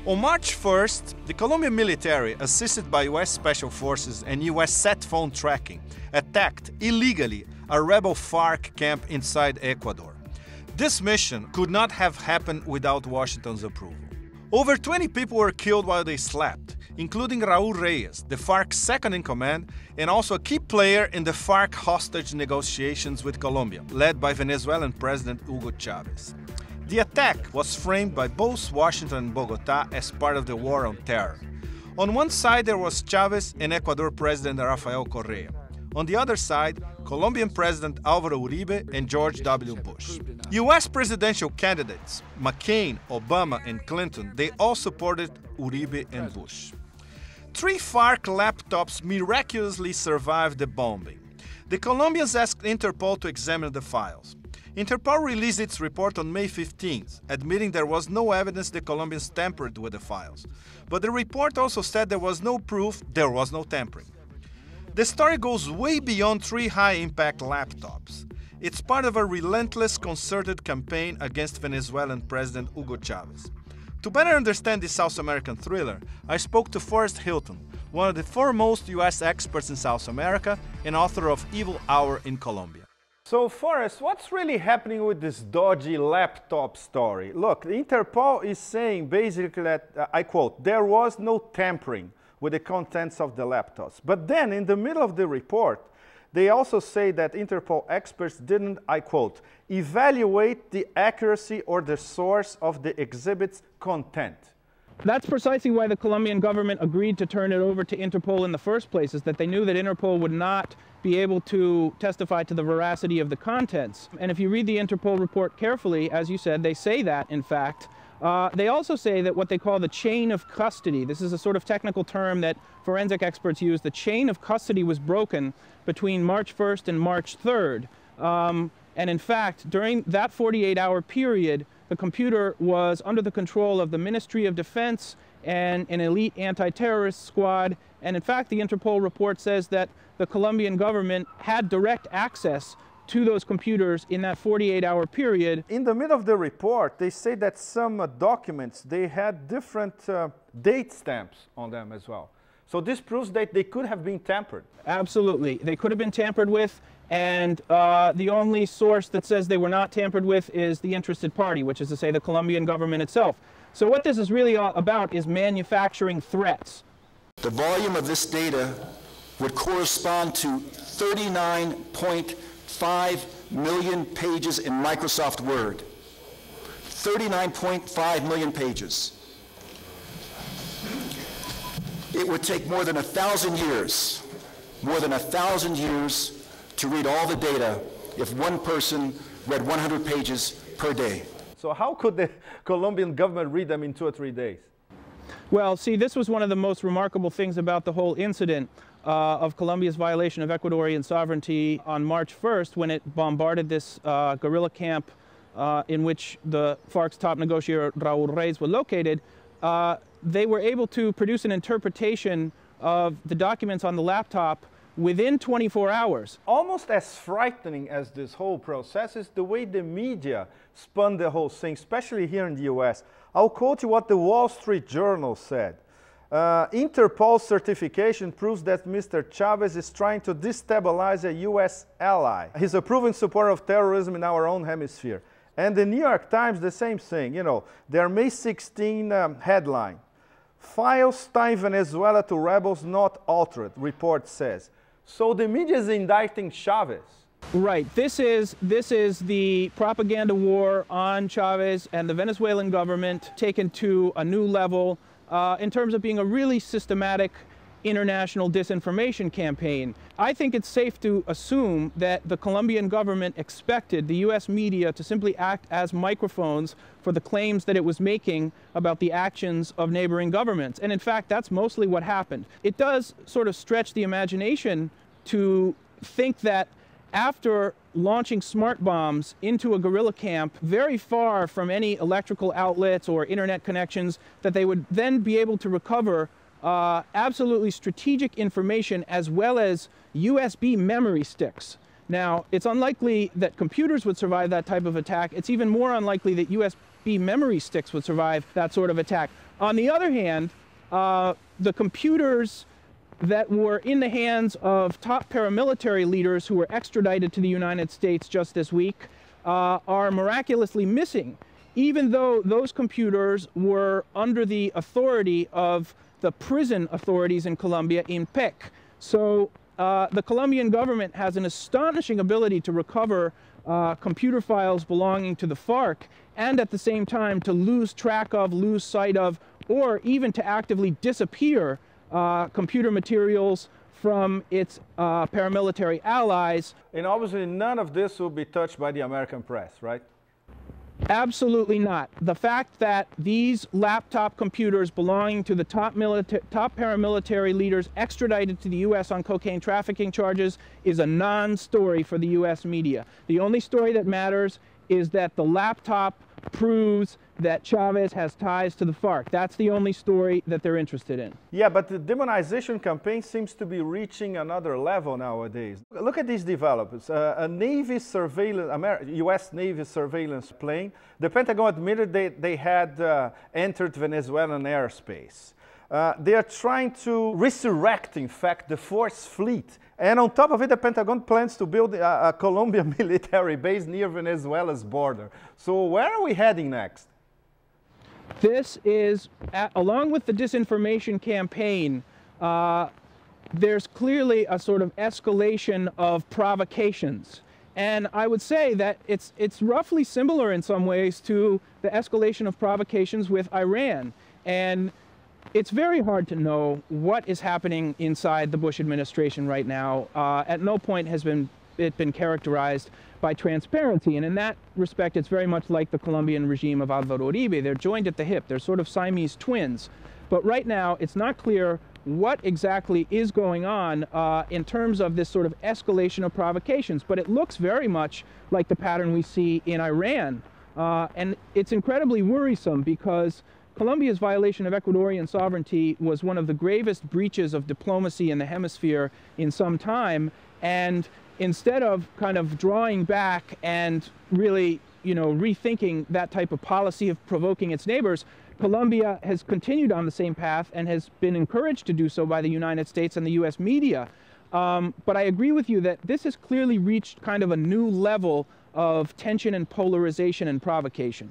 On March 1st, the Colombian military, assisted by US Special Forces and US sat phone tracking, attacked illegally a rebel FARC camp inside Ecuador. This mission could not have happened without Washington's approval. Over 20 people were killed while they slept, including Raul Reyes, the FARC's second-in-command, and also a key player in the FARC hostage negotiations with Colombia, led by Venezuelan President Hugo Chavez. The attack was framed by both Washington and Bogotá as part of the war on terror. On one side there was Chavez and Ecuador President Rafael Correa. On the other side, Colombian President Álvaro Uribe and George W. Bush. US presidential candidates McCain, Obama, and Clinton, they all supported Uribe and Bush. 3 FARC laptops miraculously survived the bombing. The Colombians asked Interpol to examine the files. Interpol released its report on May 15th, admitting there was no evidence the Colombians tampered with the files. But the report also said there was no proof there was no tampering. The story goes way beyond 3 high-impact laptops. It's part of a relentless, concerted campaign against Venezuelan President Hugo Chavez. To better understand this South American thriller, I spoke to Forrest Hylton, one of the foremost US experts in South America and author of Evil Hour in Colombia. So Forrest, what's really happening with this dodgy laptop story? Look, Interpol is saying basically that, I quote, there was no tampering with the contents of the laptops. But then in the middle of the report, they also say that Interpol experts didn't, I quote, evaluate the accuracy or the source of the exhibit's content. That's precisely why the Colombian government agreed to turn it over to Interpol in the first place, is that they knew that Interpol would not be able to testify to the veracity of the contents. And if you read the Interpol report carefully, as you said, they say that, in fact. They also say that what they call the chain of custody, this is a sort of technical term that forensic experts use, the chain of custody was broken between March 1st and March 3rd. And in fact, during that 48-hour period, the computer was under the control of the Ministry of Defense and an elite anti-terrorist squad. And in fact, the Interpol report says that the Colombian government had direct access to those computers in that 48-hour period. In the middle of the report, they say that some documents, they had different date stamps on them as well. So this proves that they could have been tampered. Absolutely. They could have been tampered with, and the only source that says they were not tampered with is the interested party, which is to say the Colombian government itself. So what this is really all about is manufacturing threats. The volume of this data would correspond to 39.5 million pages in Microsoft Word. 39.5 million pages. It would take more than 1,000 years, to read all the data if one person read 100 pages per day. So how could the Colombian government read them in 2 or 3 days? Well, see, this was one of the most remarkable things about the whole incident of Colombia's violation of Ecuadorian sovereignty on March 1st when it bombarded this guerrilla camp in which the FARC's top negotiator Raul Reyes was located. They were able to produce an interpretation of the documents on the laptop within 24 hours. Almost as frightening as this whole process is the way the media spun the whole thing, especially here in the US. I'll quote you what the Wall Street Journal said. Interpol's certification proves that Mr. Chavez is trying to destabilize a US ally. He's a proven supporter of terrorism in our own hemisphere. And the New York Times, the same thing, you know, their May 16 headline. Files tie Venezuela to rebels not altered, report says. So the media is indicting Chavez. Right. This is the propaganda war on Chavez and the Venezuelan government taken to a new level in terms of being a really systematic international disinformation campaign. I think it's safe to assume that the Colombian government expected the US media to simply act as microphones for the claims that it was making about the actions of neighboring governments. And in fact, that's mostly what happened. It does sort of stretch the imagination to think that after launching smart bombs into a guerrilla camp very far from any electrical outlets or internet connections, that they would then be able to recover absolutely strategic information as well as USB memory sticks Now, it's unlikely that computers would survive that type of attack. It's even more unlikely that USB memory sticks would survive that sort of attack. On the other hand, the computers that were in the hands of top paramilitary leaders who were extradited to the United States just this week are miraculously missing, even though those computers were under the authority of the prison authorities in Colombia, in PEC. So the Colombian government has an astonishing ability to recover computer files belonging to the FARC, and at the same time to lose track of, lose sight of, or even to actively disappear computer materials from its paramilitary allies. And obviously none of this will be touched by the American press, right? Absolutely not. The fact that these laptop computers belonging to the top paramilitary leaders extradited to the U.S. on cocaine trafficking charges is a non-story for the U.S. media. The only story that matters is that the laptop proves that Chavez has ties to the FARC. That's the only story that they're interested in. Yeah, but the demonization campaign seems to be reaching another level nowadays. Look at these developments. A Navy surveillance, U.S. Navy surveillance plane. The Pentagon admitted they had entered Venezuelan airspace. They are trying to resurrect, in fact, the force fleet. And on top of it, the Pentagon plans to build a Colombian military base near Venezuela's border. So where are we heading next? This is, along with the disinformation campaign, there's clearly a sort of escalation of provocations. And I would say that it's roughly similar in some ways to the escalation of provocations with Iran. And it's very hard to know what is happening inside the Bush administration right now. At no point has it been characterized by transparency. And in that respect, it's very much like the Colombian regime of Alvaro Uribe. They're joined at the hip. They're sort of Siamese twins. But right now, it's not clear what exactly is going on in terms of this sort of escalation of provocations. But it looks very much like the pattern we see in Iran. And it's incredibly worrisome because Colombia's violation of Ecuadorian sovereignty was one of the gravest breaches of diplomacy in the hemisphere in some time. And instead of kind of drawing back and really, rethinking that type of policy of provoking its neighbors, Colombia has continued on the same path and has been encouraged to do so by the United States and the U.S. media. But I agree with you that this has clearly reached kind of a new level of tension and polarization and provocation.